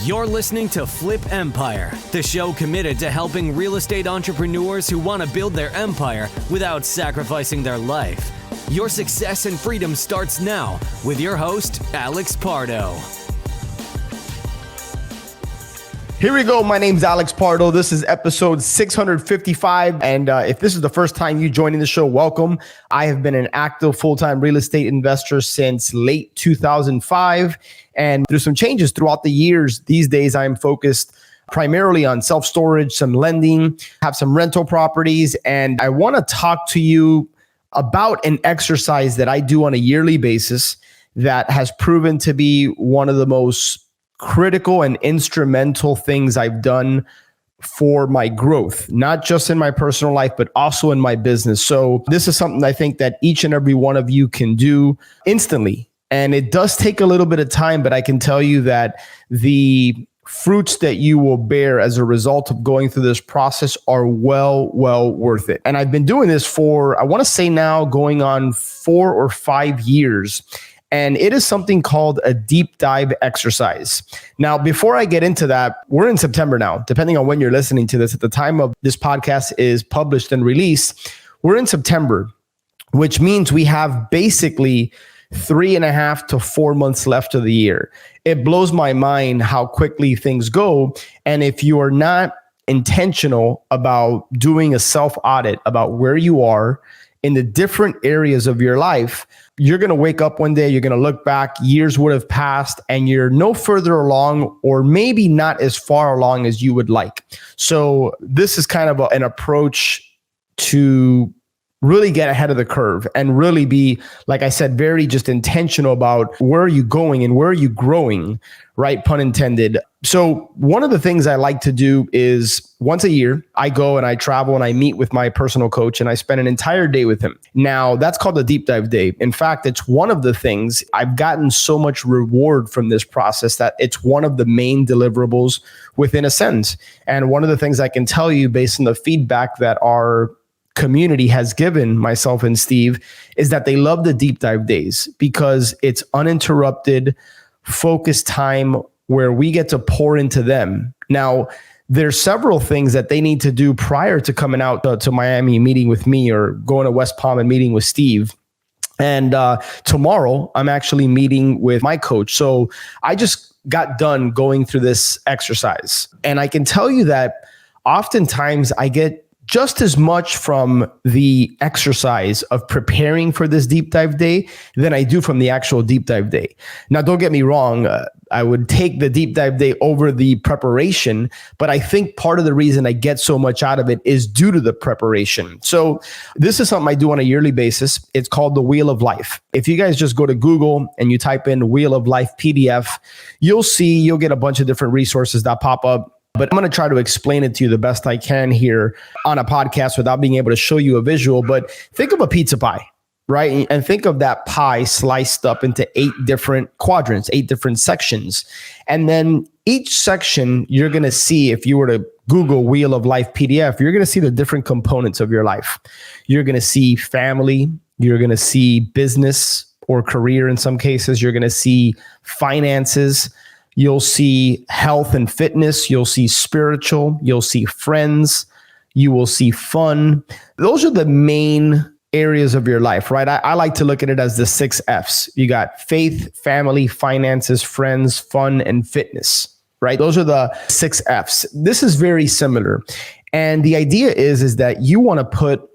You're listening to Flip Empire, the show committed to helping real estate entrepreneurs who want to build their empire without sacrificing their life. Your success and freedom starts now with your host, Alex Pardo. Here we go. My name's Alex Pardo. This is episode 655. And if this is the first time you joining the show, welcome. I have been an active full-time real estate investor since late 2005. And there's some changes throughout the years. These days, I'm focused primarily on self-storage, some lending, have some rental properties. And I want to talk to you about an exercise that I do on a yearly basis that has proven to be one of the most critical and instrumental things I've done for my growth, not just in my personal life, but also in my business. So this is something I think that each and every one of you can do instantly. And it does take a little bit of time, but I can tell you that the fruits that you will bear as a result of going through this process are well worth it. And I've been doing this for, I want to say now going on 4 or 5 years. And it is something called a deep dive exercise. Now, before I get into that, we're in September now, depending on when you're listening to this. At the time of this podcast is published and released, we're in September, which means we have basically 3.5 to 4 months left of the year. It blows my mind how quickly things go. And if you are not intentional about doing a self-audit about where you are in the different areas of your life, you're going to wake up one day, you're going to look back, years would have passed, and you're no further along, or maybe not as far along as you would like. So this is kind of an approach to really get ahead of the curve and really be, like I said, very just intentional about where are you going and where are you growing, right? Pun intended. So one of the things I like to do is once a year, I go and I travel and I meet with my personal coach and I spend an entire day with him. Now that's called the deep dive day. In fact, it's one of the things I've gotten so much reward from this process that it's one of the main deliverables within Ascend. And one of the things I can tell you based on the feedback that our community has given myself and Steve is that they love the deep dive days because it's uninterrupted, focused time where we get to pour into them. Now, there's several things that they need to do prior to coming out to Miami, meeting with me, or going to West Palm and meeting with Steve. And tomorrow, I'm actually meeting with my coach. So I just got done going through this exercise. And I can tell you that oftentimes I get just as much from the exercise of preparing for this deep dive day than I do from the actual deep dive day. Now, don't get me wrong. I would take the deep dive day over the preparation, but I think part of the reason I get so much out of it is due to the preparation. So this is something I do on a yearly basis. It's called the Wheel of Life. If you guys just go to Google and you type in Wheel of Life PDF, you'll get a bunch of different resources that pop up. But I'm going to try to explain it to you the best I can here on a podcast without being able to show you a visual. But think of a pizza pie, right? And think of that pie sliced up into 8 different quadrants, 8 different sections. And then each section, you're going to see, if you were to Google Wheel of Life PDF, you're going to see the different components of your life. You're going to see family. You're going to see business or career in some cases. You're going to see finances. You'll see health and fitness. You'll see spiritual. You'll see friends. You will see fun. Those are the main areas of your life, right? I like to look at it as the 6 F's. You got faith, family, finances, friends, fun, and fitness, right? Those are the 6 F's. This is very similar. And the idea is that you want to put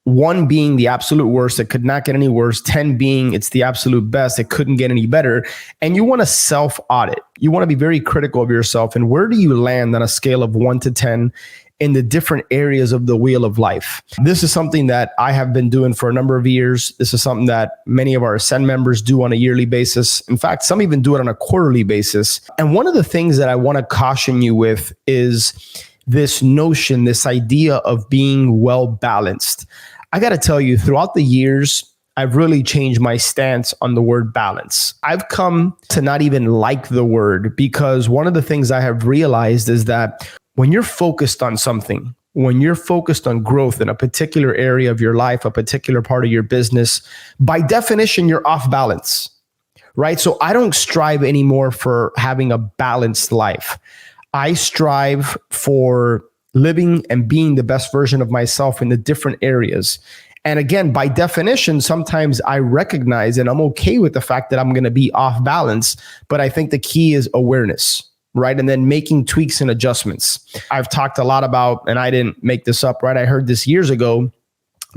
1 being the absolute worst, it could not get any worse, 10 being it's the absolute best, it couldn't get any better. And you want to self-audit. You want to be very critical of yourself. And where do you land on a scale of 1 to 10 in the different areas of the Wheel of Life? This is something that I have been doing for a number of years. This is something that many of our Ascend members do on a yearly basis. In fact, some even do it on a quarterly basis. And one of the things that I want to caution you with is this notion, this idea of being well balanced. I got to tell you, throughout the years, I've really changed my stance on the word balance. I've come to not even like the word because one of the things I have realized is that when you're focused on something, when you're focused on growth in a particular area of your life, a particular part of your business, by definition, you're off balance, right? So I don't strive anymore for having a balanced life. I strive for living and being the best version of myself in the different areas. And again, by definition, sometimes I recognize and I'm okay with the fact that I'm going to be off balance, but I think the key is awareness, right? And then making tweaks and adjustments. I've talked a lot about, and I didn't make this up, right? I heard this years ago,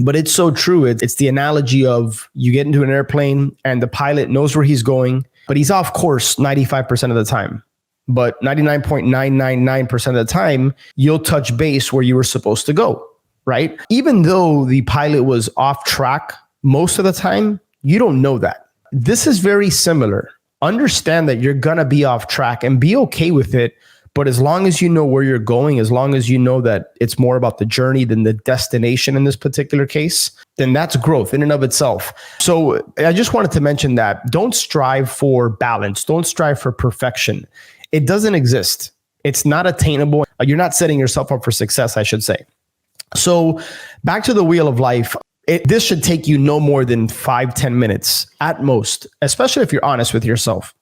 but it's so true. It's the analogy of you get into an airplane and the pilot knows where he's going, but he's off course 95% of the time. But 99.999% of the time, you'll touch base where you were supposed to go, right? Even though the pilot was off track most of the time, you don't know that. This is very similar. Understand that you're going to be off track and be okay with it. But as long as you know where you're going, as long as you know that it's more about the journey than the destination in this particular case, then that's growth in and of itself. So I just wanted to mention that. Don't strive for balance. Don't strive for perfection. It doesn't exist. It's not attainable. You're not setting yourself up for success, I should say. So back to the wheel of life. This should take you no more than 5-10 minutes at most, especially if you're honest with yourself.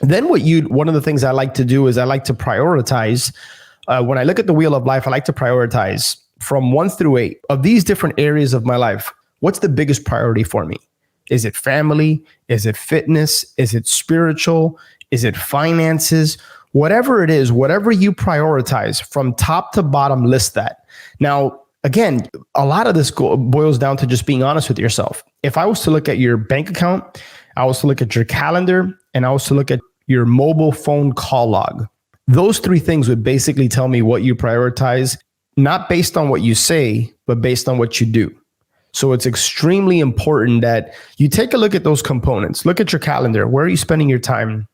Then one of the things I like to do is I like to prioritize. When I look at the wheel of life, I like to prioritize from 1 through 8 of these different areas of my life. What's the biggest priority for me? Is it family? Is it fitness? Is it spiritual? Is it finances? Whatever it is, whatever you prioritize from top to bottom, list that. Now, again, a lot of this boils down to just being honest with yourself. If I was to look at your bank account, I was to look at your calendar, and I was to look at your mobile phone call log, those 3 things would basically tell me what you prioritize, not based on what you say, but based on what you do. So it's extremely important that you take a look at those components. Look at your calendar. Where are you spending your time?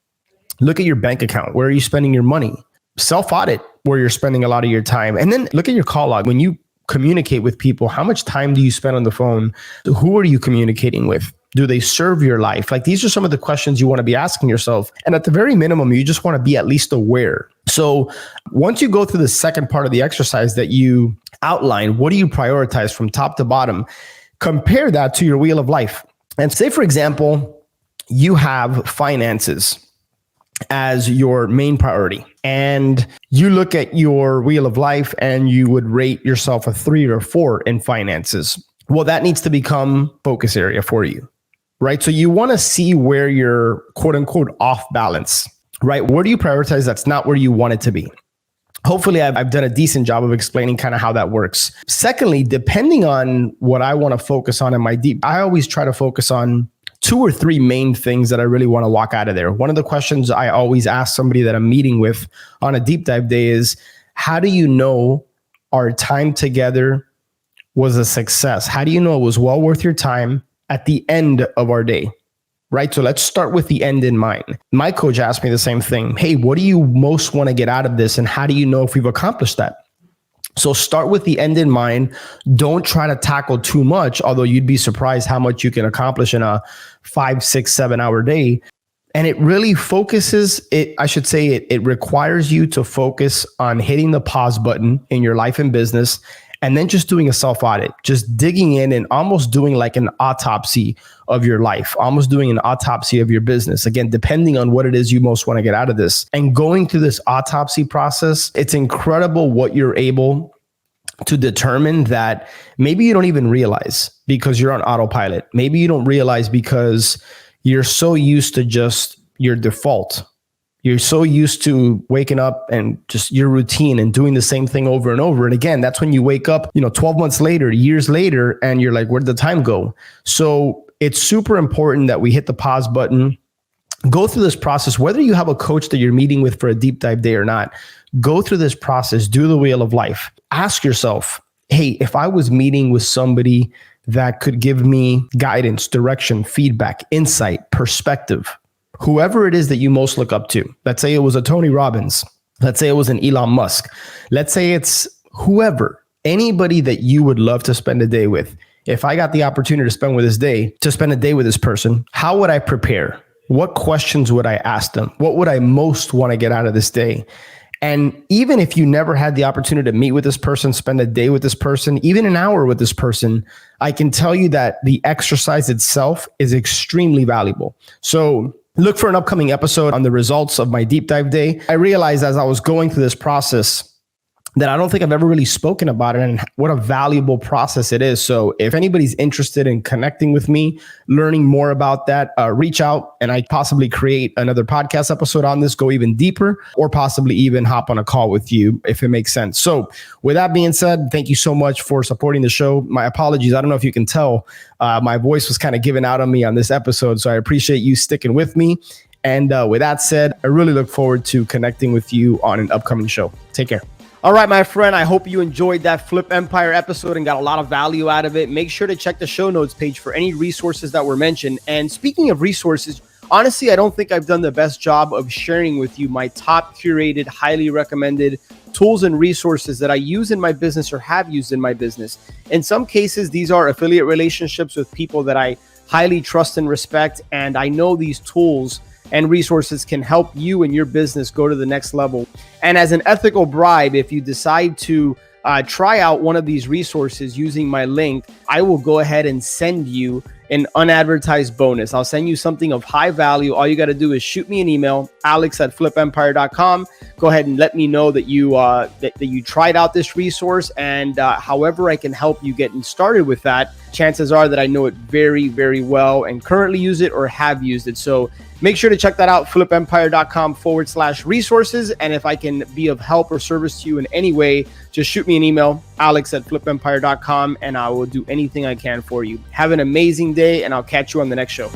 Look at your bank account. Where are you spending your money? Self-audit where you're spending a lot of your time. And then look at your call log. When you communicate with people, how much time do you spend on the phone? Who are you communicating with? Do they serve your life? Like, these are some of the questions you want to be asking yourself. And at the very minimum, you just want to be at least aware. So once you go through the second part of the exercise that you outline, what do you prioritize from top to bottom? Compare that to your wheel of life. And say, for example, you have finances as your main priority, and you look at your wheel of life and you would rate yourself a 3 or 4 in finances. Well, that needs to become focus area for you, right? So you want to see where you're quote unquote off balance, right? Where do you prioritize that's not where you want it to be? Hopefully I've done a decent job of explaining kind of how that works. Secondly, depending on what I want to focus on in my deep, I always try to focus on 2 or 3 main things that I really want to walk out of there. One of the questions I always ask somebody that I'm meeting with on a deep dive day is, how do you know our time together was a success? How do you know it was well worth your time at the end of our day? Right? So let's start with the end in mind. My coach asked me the same thing. Hey, what do you most want to get out of this? And how do you know if we've accomplished that? So start with the end in mind. Don't try to tackle too much, although you'd be surprised how much you can accomplish in a 5, 6, 7 hour day. And it really focuses it. I should say it requires you to focus on hitting the pause button in your life and business, and then just doing a self audit, just digging in and almost doing like an autopsy of your life, almost doing an autopsy of your business. Again, depending on what it is you most want to get out of this, and going through this autopsy process, it's incredible what you're able to determine that maybe you don't even realize because you're on autopilot. Maybe you don't realize because you're so used to just your default. You're so used to waking up and just your routine and doing the same thing over and over. And again, that's when you wake up, 12 months later, years later, and you're like, where did the time go? So it's super important that we hit the pause button, go through this process, whether you have a coach that you're meeting with for a deep dive day or not. Go through this process, do the wheel of life. Ask yourself, hey, if I was meeting with somebody that could give me guidance, direction, feedback, insight, perspective, whoever it is that you most look up to, let's say it was a Tony Robbins, let's say it was an Elon Musk, let's say it's whoever, anybody that you would love to spend a day with. If I got the opportunity to spend a day with this person, how would I prepare? What questions would I ask them? What would I most want to get out of this day? And even if you never had the opportunity to meet with this person, spend a day with this person, even an hour with this person, I can tell you that the exercise itself is extremely valuable. So look for an upcoming episode on the results of my deep dive day. I realized as I was going through this process that I don't think I've ever really spoken about it and what a valuable process it is. So if anybody's interested in connecting with me, learning more about that, reach out and I possibly create another podcast episode on this, go even deeper, or possibly even hop on a call with you if it makes sense. So with that being said, thank you so much for supporting the show. My apologies. I don't know if you can tell, my voice was kind of giving out on me on this episode. So I appreciate you sticking with me. And with that said, I really look forward to connecting with you on an upcoming show. Take care. All right, my friend, I hope you enjoyed that Flip Empire episode and got a lot of value out of it. Make sure to check the show notes page for any resources that were mentioned. And speaking of resources, honestly, I don't think I've done the best job of sharing with you my top curated, highly recommended tools and resources that I use in my business or have used in my business. In some cases, these are affiliate relationships with people that I highly trust and respect. And I know these tools and resources can help you and your business go to the next level. And as an ethical bribe, if you decide to try out one of these resources using my link, I will go ahead and send you an unadvertised bonus. I'll send you something of high value. All you got to do is shoot me an email, alex@flipempire.com. Go ahead and let me know that you that you tried out this resource, and however I can help you getting started with that, chances are that I know it very, very well and currently use it or have used it. So make sure to check that out, flipempire.com/resources. And if I can be of help or service to you in any way, just shoot me an email, alex@flipempire.com, and I will do anything I can for you. Have an amazing day, and I'll catch you on the next show.